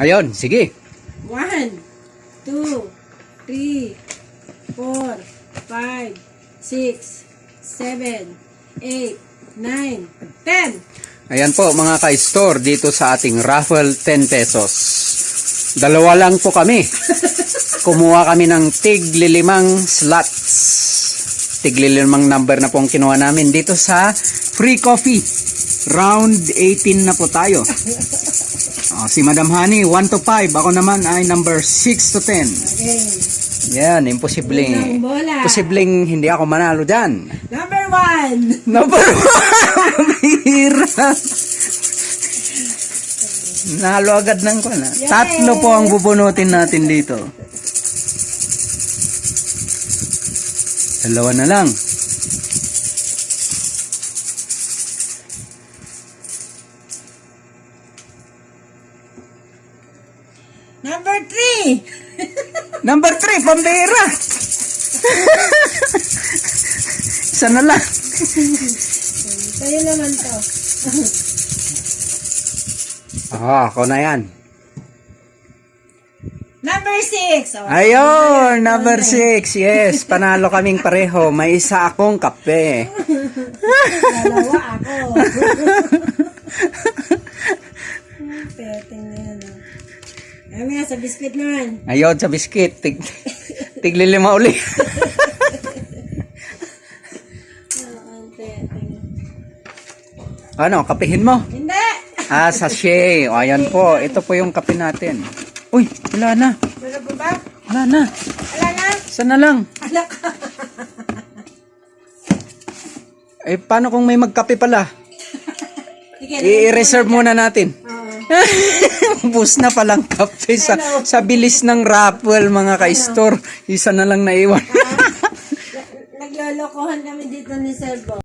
Ayun, sige. 1, 2, 3, 4, 5, 6, 7, 8, 9, 10. Ayan po mga ka-store dito sa ating raffle 10 pesos. Dalawa lang po kami. Kumuha kami ng tig-5 slots. Tig-5 number na po ang kinuha namin dito sa free coffee. Round 18 na po tayo. Si Madam Honey, 1 to 5. Ako naman ay number 6 to 10. Okay. Yan, imposibleng. Bola. Posibleng hindi ako manalo dyan. Number 1. Number 1. Mahirap. Nalo agad ng ko na. Yay! 3 po ang bubunutin natin dito. 2 na lang. Number 3. Number 3, pambira. Isa na lang. Sa'yo naman to. Ako na yan. Number 6. Oh, Ayun, number 6. Yes, panalo kaming pareho. May isa akong kape. Dalawa ako. Peting na yan. Ayun nga, sa biscuit naman. Ayun, sa biskit. Tig-5 uli. Ano, kapihin mo? Hindi. Sachet. O, ayan po. Ito po yung kape natin. Uy, wala na. Wala ba ba? Wala na. Wala na. Isa na lang. Wala ka. Paano kung may magkape pala? Sige, I-reserve muna natin. Oo. Ubus na palang kape sa bilis ng raffle mga ka-store. Isa na lang naiwan. Naglolokohan kami dito ni Sir Bo.